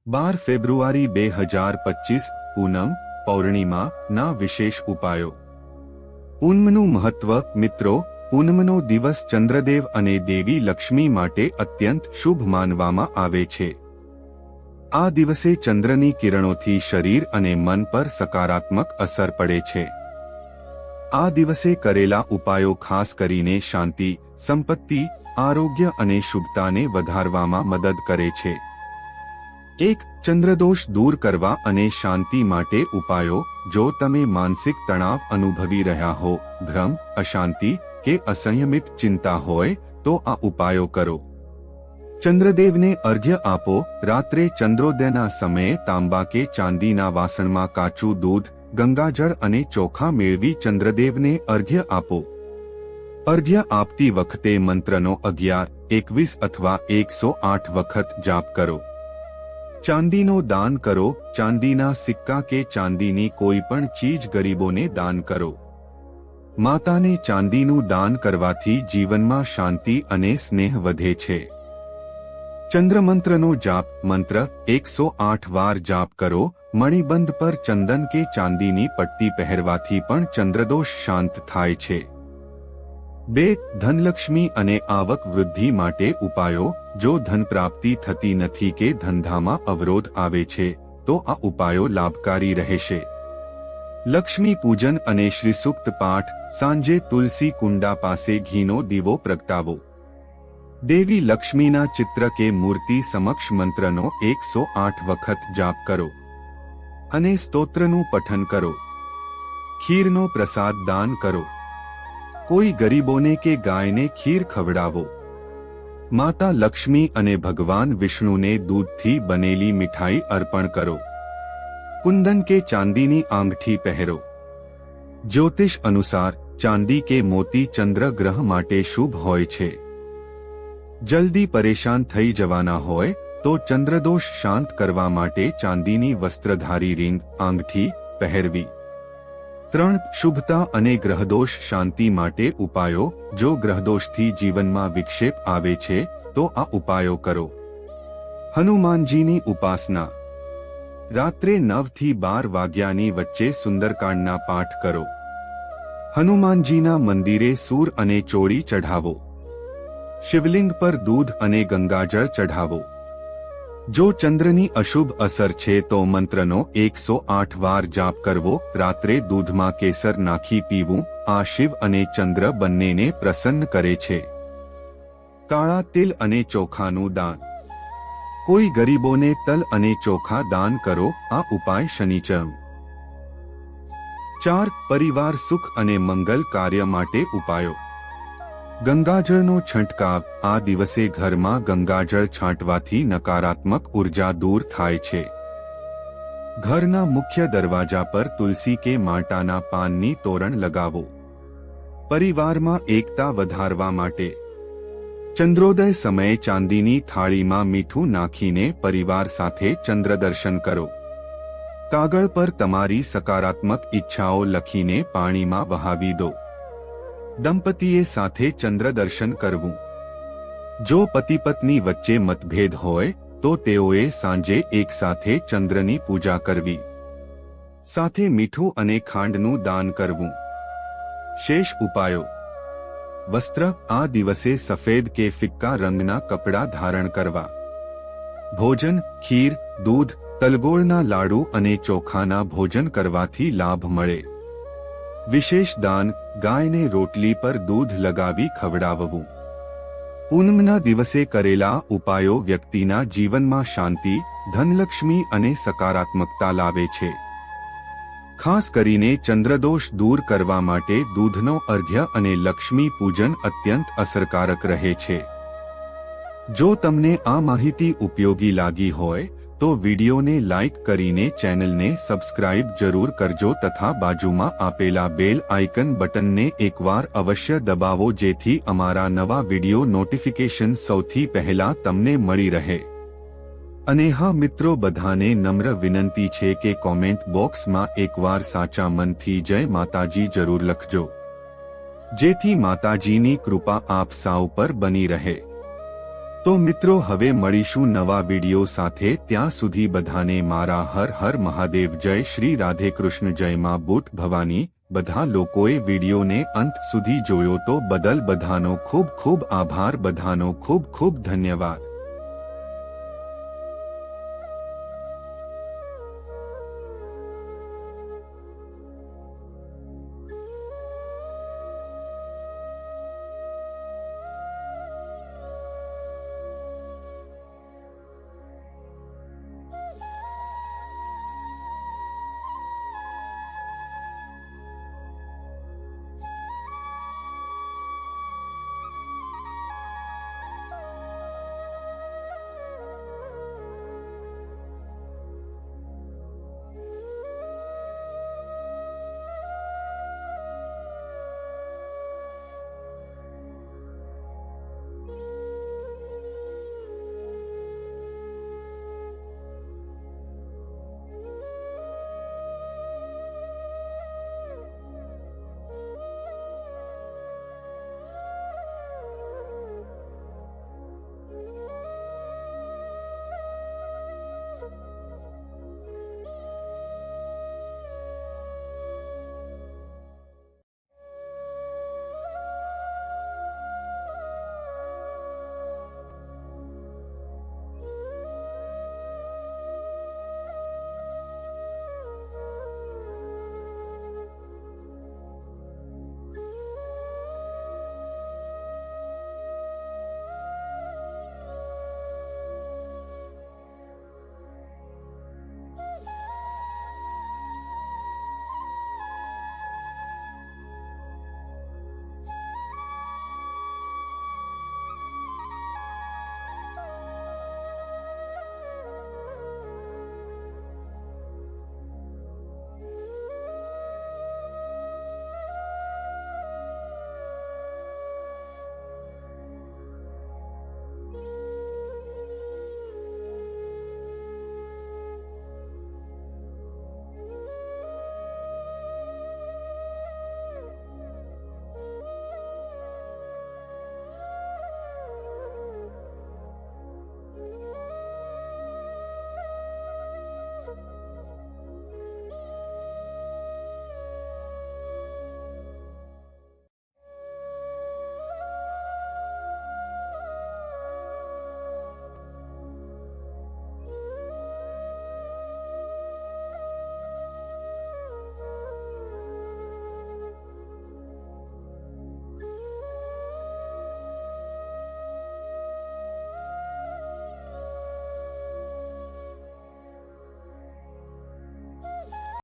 12 ફેબ્રુઆરી 2025 પૂનમ પૌર્ણિમા ના વિશેષ ઉપાયો। પૂનમનું મહત્વ। મિત્રો, પૂનમનો દિવસ ચંદ્રદેવ અને દેવી લક્ષ્મી માટે અત્યંત શુભ માનવામાં આવે છે। આ દિવસે ચંદ્રની કિરણોથી શરીર અને મન પર સકારાત્મક અસર પડે છે। આ દિવસે કરેલા ઉપાયો ખાસ કરીને શાંતિ, સંપત્તિ, આરોગ્ય અને શુભતાને વધારવામાં મદદ કરે છે। 1. ચંદ્રદોષ દૂર કરવા અને શાંતિ માટે ઉપાયો। જો તમે માનસિક તણાવ અનુભવી રહ્યા હો, ભ્રમ, અશાંતિ કે અસંયમિત ચિંતા હોય તો આ ઉપાયો કરો। ચંદ્રદેવને અર્ઘ્ય આપો। રાત્રે ચંદ્રોદયના સમયે તાંબા કે ચાંદીના વાસણમાં કાચું દૂધ, ગંગાજળ અને ચોખા મેળવી ચંદ્રદેવને અર્ઘ્ય આપો। અર્ઘ્ય આપતી વખતે મંત્રનો 11, 21 અથવા 108 વખત જાપ કરો। ચાંદીનો દાન કરો। ચાંદીના સિક્કા કે ચાંદીની કોઈ પણ ચીજ ગરીબોને દાન કરો। માતાને ચાંદીનું દાન કરવાથી જીવનમાં શાંતિ અને સ્નેહ વધે છે। ચંદ્રમંત્રનો જાપ। મંત્ર 108 વાર જાપ કરો। મણિબંધ પર ચંદન કે ચાંદીની પટ્ટી પહેરવાથી પણ ચંદ્રદોષ શાંત થાય છે। 2. ધનલક્ષ્મી અને આવક વૃદ્ધિ માટે ઉપાયો। જો ધન પ્રાપ્તિ થતી નથી કે ધંધામાં અવરોધ આવે છે તો આ ઉપાયો લાભકારી રહેશે। લક્ષ્મી પૂજન અને શ્રી સૂક્ત પાઠ। સાંજે તુલસી કુંડા પાસે ઘીનો દીવો પ્રગટાવો। દેવી લક્ષ્મીના ચિત્ર કે મૂર્તિ સમક્ષ મંત્રનો 108 વખત જાપ કરો અને સ્તોત્રનું પઠન કરો। ખીરનો પ્રસાદ દાન કરો। કોઈ ગરીબોને કે ગાયને ખીર ખવડાવો। માતા લક્ષ્મી અને ભગવાન વિષ્ણુને દૂધથી બનેલી મીઠાઈ અર્પણ કરો। કુંદન કે ચાંદીની આંગઠી પહેરો। જ્યોતિષ અનુસાર ચાંદી કે મોતી ચંદ્ર ગ્રહ માટે શુભ હોય છે। જલ્દી પરેશાન થઈ જવાના હોય તો ચંદ્રદોષ શાંત કરવા માટે ચાંદીની વસ્ત્રધારી રીંગ, આંગઠી પહેરવી। 3. શુભતા અને ગ્રહદોષ શાંતિ માટે ઉપાયો। જો ગ્રહદોષથી જીવનમાં વિક્ષેપ આવે છે તો આ ઉપાયો કરો। હનુમાનજીની ઉપાસના। રાત્રે 9 થી 12 વાગ્યાની વચ્ચે સુંદરકાંડના પાઠ કરો। હનુમાનજીના મંદિરે સૂર અને ચોળી ચઢાવો। શિવલિંગ પર દૂધ અને ગંગાજળ ચઢાવો। જો ચંદ્રની અશુભ અસર છે તો મંત્રનો 108 વાર જાપ કરવો। રાત્રે દૂધમાં કેસર નાખી પીવું। આ શિવ અને ચંદ્ર બંનેને પ્રસન્ન કરે છે। કાળા તિલ અને ચોખાનું દાન। કોઈ ગરીબોને તલ અને ચોખા દાન કરો। આ ઉપાય શનિચમ। 4. પરિવાર સુખ અને મંગલ કાર્ય માટે ઉપાયો। ગંગાજળનો છંટકાવ। આ દિવસે ઘરમાં ગંગાજળ છાંટવાથી નકારાત્મક ઉર્જા દૂર થાય છે। ઘરના મુખ્ય દરવાજા પર તુલસી કે માટાના પાનની તોરણ લગાવો। પરિવારમાં એકતા વધારવા માટે ચંદ્રોદય સમયે ચાંદીની થાળીમાં મીઠું નાખીને પરિવાર સાથે ચંદ્રદર્શન કરો। કાગળ પર તમારી સકારાત્મક ઈચ્છાઓ લખીને પાણીમાં વહાવી દો। દંપતીએ સાથે ચંદ્ર દર્શન કરવું। જો પતિ પત્ની વચ્ચે મતભેદ હોય તો તેઓએ સાંજે એકસાથે ચંદ્રની પૂજા કરવી। સાથે મીઠું અને ખાંડનું દાન કરવું। શેષ ઉપાયો। વસ્ત્ર। આ દિવસે સફેદ કે ફિક્કા રંગના કપડાં ધારણ કરવા। ભોજન। ખીર, દૂધ, તલગોળના લાડુ અને ચોખાના ભોજન કરવાથી લાભ મળે। વિશેષ દાન। ગાયને રોટલી પર દૂધ લગાવી ખવડાવવું। પૂનમના દિવસે કરેલા ઉપાયો વ્યક્તિના જીવનમાં શાંતિ, ધનલક્ષ્મી અને સકારાત્મકતા લાવે છે। ખાસ કરીને ચંદ્રદોષ દૂર કરવા માટે દૂધનો અર્ઘ્ય અને લક્ષ્મી પૂજન અત્યંત અસરકારક રહે છે। જો તમને આ માહિતી ઉપયોગી લાગી હોય તો વિડીયોને લાઇક કરીને ચેનલને સબસ્ક્રાઇબ જરૂર કરજો તથા બાજુમાં આપેલા બેલ આઇકન બટનને એકવાર અવશ્ય દબાવો જેથી અમારા નવા વિડીયો નોટિફિકેશન સૌથી પહેલા તમને મળી રહે। અને હા મિત્રો, બધાને નમ્ર વિનંતી છે કે કોમેન્ટ બોક્સમાં એકવાર સાચા મનથી જય માતાજી જરૂર લખજો જેથી માતાજીની કૃપા આપ સૌ પર બની રહે। તો મિત્રો હવે મળીશું નવા વિડિયો સાથે, ત્યાં સુધી બધાને મારા હર હર મહાદેવ. જય શ્રી રાધે કૃષ્ણ. જય માં બુટ ભવાની. બધા લોકોએ વિડિયોને અંત સુધી જોયો તો બદલ બધાનો ખૂબ ખૂબ આભાર. બધાનો ખૂબ ખૂબ ધન્યવાદ.